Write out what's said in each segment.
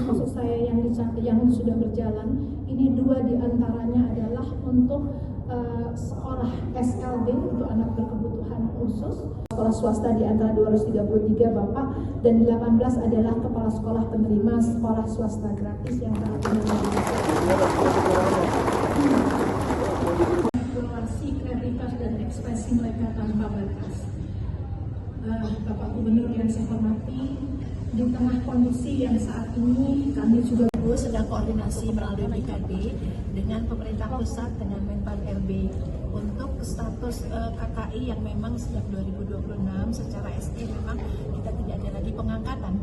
maksud saya yang sudah berjalan, ini 2 diantaranya adalah untuk sekolah SLB untuk anak berkebutuhan khusus, sekolah swasta di antara 233 Bapak, dan 18 adalah kepala sekolah penerima sekolah swasta gratis yang saat ini eksplorasi kreativitas dan ekspresi mereka tanpa batas. Bapak Gubernur yang saya hormati, di tengah kondisi yang saat ini kami juga sedang koordinasi melalui BKD dengan pemerintah pusat dengan Menpan RB untuk status KKI yang memang sejak 2026 secara SD memang kita tidak ada lagi pengangkatan.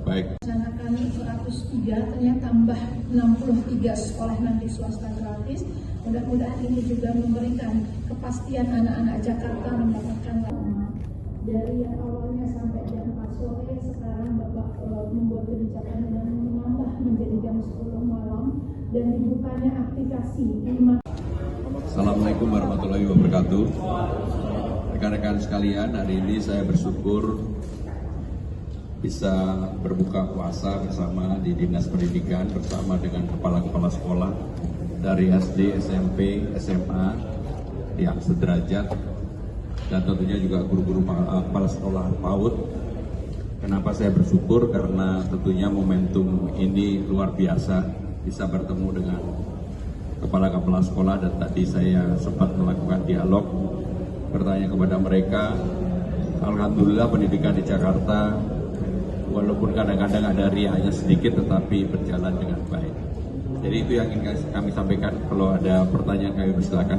Baik. Rencana kami 103, ternyata tambah 63 sekolah nanti swasta gratis. Mudah-mudahan ini juga memberikan kepastian anak-anak Jakarta mendapatkan dari yang awalnya sampai jam 4 sore, sekarang Bapak membuat kebijakan dan menambah menjadi jam 10 malam dan dibukanya aplikasi 5. Assalamualaikum warahmatullahi wabarakatuh. Rekan-rekan sekalian, hari ini saya bersyukur bisa berbuka puasa bersama di Dinas Pendidikan bersama dengan kepala-kepala sekolah dari SD, SMP, SMA yang sederajat, dan tentunya juga guru-guru kepala sekolah PAUD. Kenapa saya bersyukur? Karena tentunya momentum ini luar biasa, bisa bertemu dengan kepala-kepala sekolah, dan tadi saya sempat melakukan dialog, bertanya kepada mereka. Alhamdulillah pendidikan di Jakarta walaupun kadang-kadang ada riaknya sedikit tetapi berjalan dengan baik. Jadi itu yang ingin kami sampaikan. Kalau ada pertanyaan kami persilakan.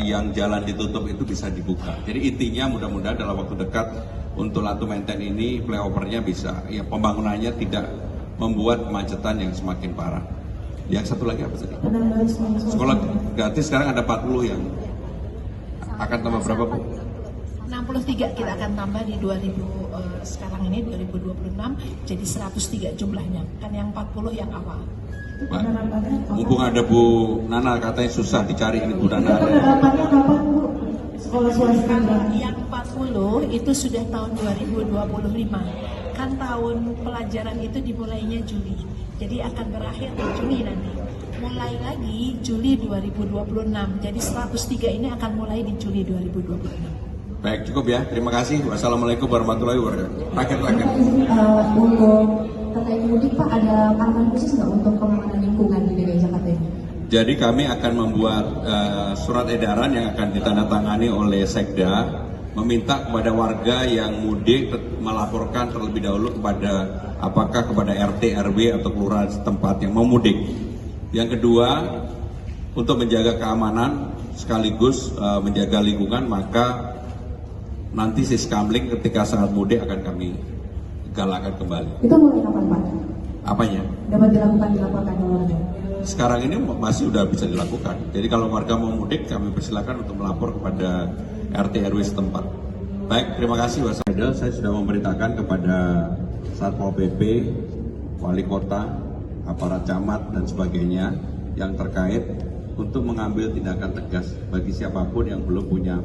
Yang jalan ditutup itu bisa dibuka. Jadi intinya mudah-mudahan dalam waktu dekat untuk Latu Menteng ini flyovernya bisa, ya pembangunannya tidak membuat kemacetan yang semakin parah. Yang satu lagi apa tadi? Sekolah gratis sekarang ada 40 yang akan tambah berapa, Bu? 63 kita akan tambah di 2000 sekarang ini 2026 jadi 103 jumlahnya. Kan yang 40 yang awal. Pak, mumpung ada Bu Nana, katanya susah dicari ini Bu Nana. Sekolah swasta yang 40 itu sudah tahun 2025. Kan tahun pelajaran itu dimulainya Juli. Jadi akan berakhir di Juni nanti. Mulai lagi Juli 2026. Jadi 103 ini akan mulai di Juli 2026. Baik, cukup ya. Terima kasih. Wassalamualaikum warahmatullahi wabarakatuh. Rakyat. Untuk terkait mudik Pak, ada arahan khusus nggak untuk pengamanan lingkungan di DKI Jakarta ini? Jadi kami akan membuat surat edaran yang akan ditandatangani oleh Sekda, meminta kepada warga yang mudik melaporkan terlebih dahulu kepada RT, RW atau kelurahan setempat yang mau mudik. Yang kedua, untuk menjaga keamanan sekaligus menjaga lingkungan, maka nanti Siskamling ketika saat mudik akan kami galakkan kembali. Itu mulai kapan Pak? Apanya? Dapat dilaporkan ke warga? Sekarang ini masih sudah bisa dilakukan. Jadi kalau warga mau mudik, kami persilakan untuk melapor kepada RT RW setempat. Baik, terima kasih Mas Aidel. Saya sudah memerintahkan kepada Satpol PP, Wali Kota, aparat camat dan sebagainya yang terkait untuk mengambil tindakan tegas bagi siapapun yang belum punya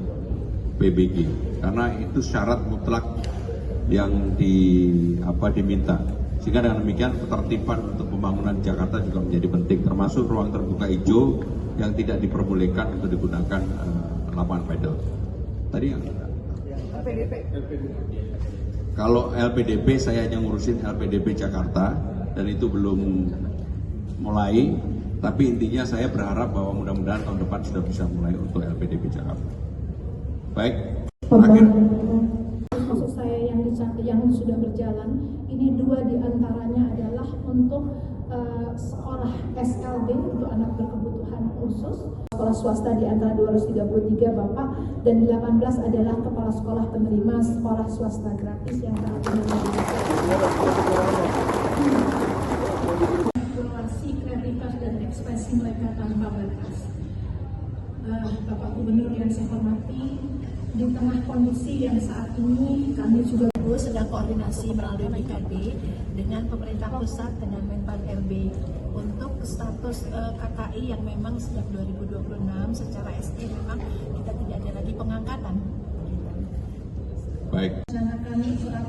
PBG, karena itu syarat mutlak yang diminta. Sehingga dengan demikian ketertiban untuk pembangunan Jakarta juga menjadi penting, termasuk ruang terbuka hijau yang tidak diperbolehkan untuk digunakan lapangan pedal. Tadi yang kalau LPDP saya hanya ngurusin LPDP Jakarta dan itu belum mulai, tapi intinya saya berharap bahwa mudah-mudahan tahun depan sudah bisa mulai untuk LPDP Jakarta. Baik. Maksud saya yang sudah berjalan, ini 2 diantaranya adalah untuk sekolah SLB untuk anak berkebutuhan khusus, sekolah swasta di antara 233 Bapak, dan 18 adalah kepala sekolah penerima sekolah swasta gratis yang saat ini eksplorasi kreativitas dan ekspresi mereka tanpa batas. Bapak Gubernur yang saya hormati, di tengah kondisi yang saat ini kami juga sedang koordinasi melalui BKD dengan pemerintah pusat dengan Menpan RB untuk status KKI yang memang sejak 2026 secara SD memang kita tidak ada lagi pengangkatan. Baik. Rencanakan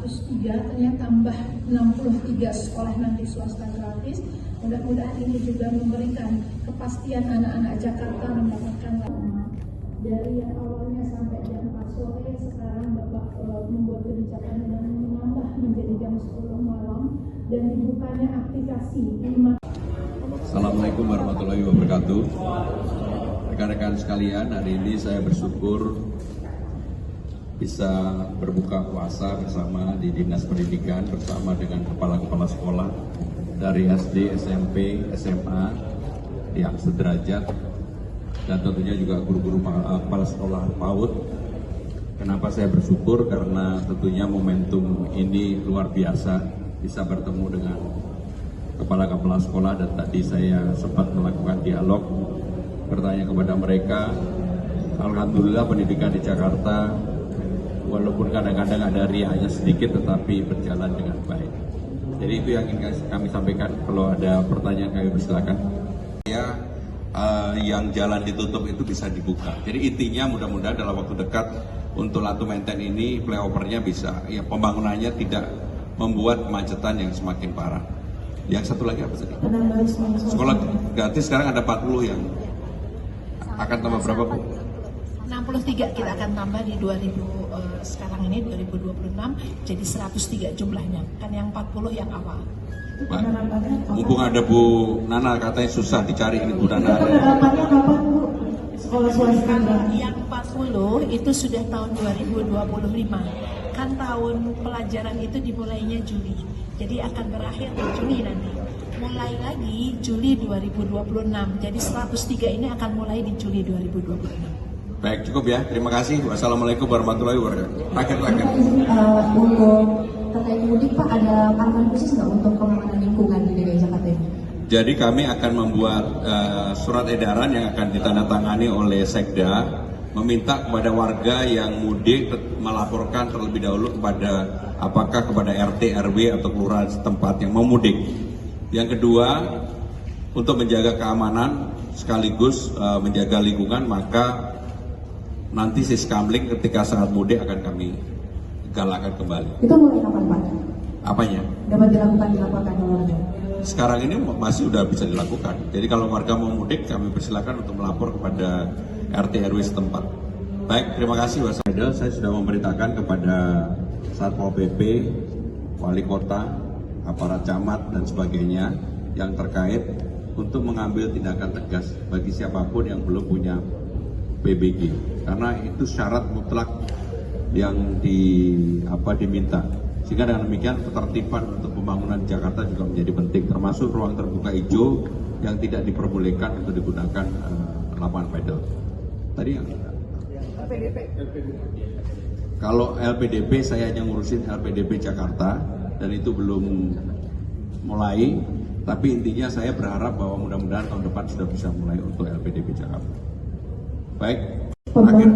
103, ternyata tambah 63 sekolah nanti swasta gratis. Mudah-mudahan ini juga memberikan kepastian anak-anak Jakarta mendapatkan dari yang awalnya sampai jam 4 sore, sekarang Bapak membuat kebijakan dan menambah menjadi jam 10 malam dan dibukanya aplikasi 5. Assalamualaikum warahmatullahi wabarakatuh. Rekan-rekan sekalian, hari ini saya bersyukur bisa berbuka puasa bersama di Dinas Pendidikan bersama dengan kepala-kepala sekolah dari SD, SMP, SMA yang sederajat dan tentunya juga guru-guru kepala sekolah PAUD. Kenapa saya bersyukur? Karena tentunya momentum ini luar biasa, bisa bertemu dengan kepala-kepala sekolah dan tadi saya sempat melakukan dialog, bertanya kepada mereka. Alhamdulillah pendidikan di Jakarta walaupun kadang-kadang ada riaknya sedikit tetapi berjalan dengan baik. Jadi itu yang ingin kami sampaikan. Kalau ada pertanyaan kami persilakan. Yang jalan ditutup itu bisa dibuka. Jadi intinya mudah-mudahan dalam waktu dekat untuk Latu Menteng ini flyovernya bisa, ya pembangunannya tidak membuat kemacetan yang semakin parah. Yang satu lagi apa tadi? Sekolah gratis sekarang ada 40 yang akan tambah berapa, Bu? 63 kita akan tambah di 2000 sekarang ini 2026 jadi 103 jumlahnya. Kan yang 40 yang awal. Pak, mumpung ada Bu Nana, katanya susah dicari ini Bu Nana. Penerapannya kapan, Bu? Sekolah swasta. Yang 40 itu sudah tahun 2025. Kan tahun pelajaran itu dimulainya Juli. Jadi akan berakhir di Juni nanti. Mulai lagi Juli 2026. Jadi 103 ini akan mulai di Juli 2026. Baik, cukup ya. Terima kasih. Wassalamualaikum warahmatullahi wabarakatuh. Terakhir. Untuk terkait mudik, Pak, ada arahan khusus nggak untuk penanganan lingkungan di DKI Jakarta ini? Jadi kami akan membuat surat edaran yang akan ditandatangani oleh Sekda, meminta kepada warga yang mudik melaporkan terlebih dahulu apakah kepada RT, RW atau kelurahan setempat yang mau mudik. Yang kedua, untuk menjaga keamanan sekaligus menjaga lingkungan, maka nanti Siskamling ketika saat mudik akan kami galakkan kembali. Itu mulai kapan, Pak? Apanya? Dapat dilakukan di lapangan warga? Sekarang ini masih sudah bisa dilakukan. Jadi kalau warga mau mudik, kami persilakan untuk melapor kepada RT RW setempat. Baik, terima kasih. Saya sudah memberitakan kepada Satpol PP, Wali Kota, aparat camat dan sebagainya yang terkait untuk mengambil tindakan tegas bagi siapapun yang belum punya PBG. Karena itu syarat mutlak yang diminta. Sehingga dengan demikian ketertiban untuk pembangunan Jakarta juga menjadi penting, termasuk ruang terbuka hijau yang tidak diperbolehkan untuk digunakan lapangan pedal. Tadi yang LPDP. Kalau LPDP saya hanya ngurusin LPDP Jakarta dan itu belum mulai, tapi intinya saya berharap bahwa mudah-mudahan tahun depan sudah bisa mulai untuk LPDP Jakarta. Baik. Akhir.